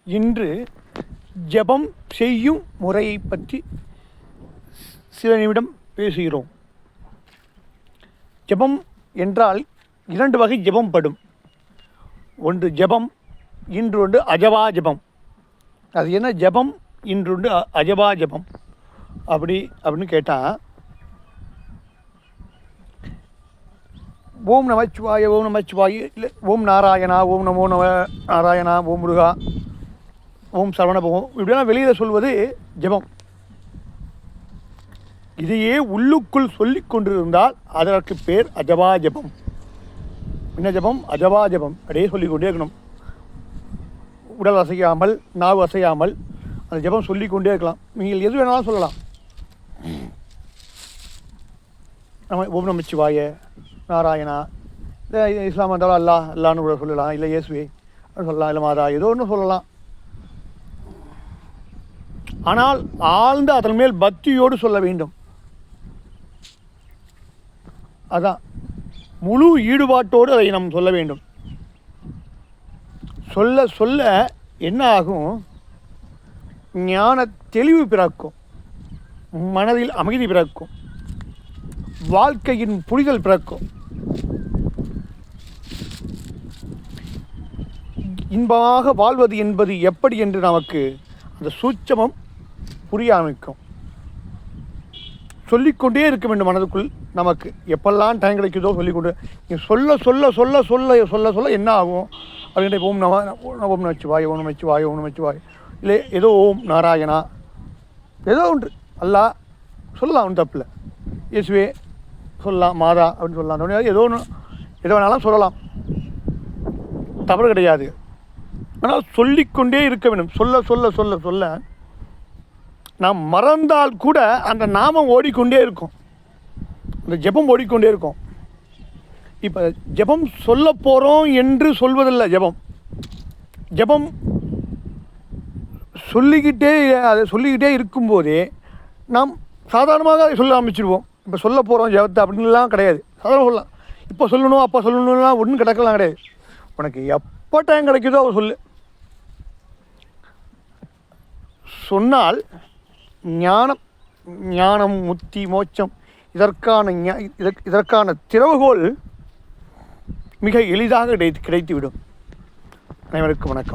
இன்று ஜெபம் செய்யும் முறையை பற்றி சில நிமிடம் பேசுகிறோம். ஜெபம் என்றால் 2 வகை ஜெபம் படும். ஒன்று ஜெபம், இன்றொன்று அஜபா ஜெபம். அது என்ன ஜெபம், இன்றொன்று அஜபா ஜெபம் அப்படின்னு கேட்டால், ஓம் நமச்சிவாய, ஓம் நமச்சிவாய, இல்லை ஓம் நாராயணா, ஓம் நமோ நம நாராயணா, ஓம் முருகா, ஓம் சரவணபவம், இப்படியெல்லாம் வெளியில் சொல்வது ஜெபம். இதையே உள்ளுக்குள் சொல்லி கொண்டிருந்தால் அதற்கு பேர் அஜபா ஜெபம். என்ன ஜெபம்? அஜபா ஜெபம். அப்படியே சொல்லிக்கொண்டே இருக்கணும். உடல் அசையாமல், நாவு அசையாமல் அந்த ஜெபம் சொல்லிக்கொண்டே இருக்கலாம். நீங்கள் எது வேணாலும் சொல்லலாம். நம்ம ஓம் நமச்சிவாய, நாராயணா, இல்லை இஸ்லாம் இருந்தாலும் அல்லான்னு கூட சொல்லலாம், இல்லை இயேசுவே சொல்லலாம், இல்லை மாதா, ஏதோ ஒன்று சொல்லலாம். ஆனால் ஆழ்ந்து அதன் மேல் பக்தியோடு சொல்ல வேண்டும். அதான் முழு ஈடுபாட்டோடு அதை நாம் சொல்ல வேண்டும். சொல்ல சொல்ல என்ன ஆகும்? ஞான தெளிவு பிறக்கும், மனதில் அமைதி பிறக்கும், வாழ்க்கையின் புரிதல் பிறக்கும், இன்பமாக வாழ்வது என்பது எப்படி என்று நமக்கு அந்த சூட்சமம் புரிய ஆரம்பிக்கும். சொல்லிக்கொண்டே இருக்க வேண்டும் மனதுக்குள். நமக்கு எப்பெல்லாம் டைம் கிடைக்குதோ சொல்லிக்கொண்டு சொல்ல சொல்ல சொல்ல சொல்ல சொல்ல சொல்ல என்ன ஆகும் அப்படின்ட்டு ஓம் ஓம் நமச்சிவாய, ஓம் நமச்சிவாய, ஓம் நமச்சிவாய, இல்லை ஏதோ ஓம் நாராயணா, ஏதோ ஒன்று அல்லா சொல்லலாம், ஒன்றும் தப்பில்லை. இயேசுவே சொல்லலாம், மாதா அப்படின்னு சொல்லலாம், ஏதோ ஒன்று எதோ வேணாலும் சொல்லலாம், தவறு கிடையாது. ஆனால் சொல்லிக்கொண்டே இருக்க வேண்டும். சொல்ல சொல்ல சொல்ல சொல்ல நாம் மறந்தால் கூட அந்த நாமம் ஓடிக்கொண்டே இருக்கும், அந்த ஜெபம் ஓடிக்கொண்டே இருக்கும். இப்போ ஜெபம் சொல்ல போகிறோம் என்று சொல்வதில்லை. ஜெபம் சொல்லிக்கிட்டே இருக்கும்போதே நாம் சாதாரணமாக அதை சொல்ல ஆரம்பிச்சிடுவோம். இப்போ சொல்ல போகிறோம் ஜெபத்தை அப்படின்லாம் கிடையாது. சாதாரண சொல்லலாம். இப்போ சொல்லணும், அப்போ சொல்லணும்லாம் ஒன்றும் கிடக்கலாம் கிடையாது. உனக்கு எப்போ டைம் கிடைக்குதோ அவர் சொல்லு. சொன்னால் ஞானம், முக்தி, மோட்சம் இதற்கான திறவுகோல் மிக எளிதாக கிடைத்துவிடும். அனைவருக்கும் வணக்கம்.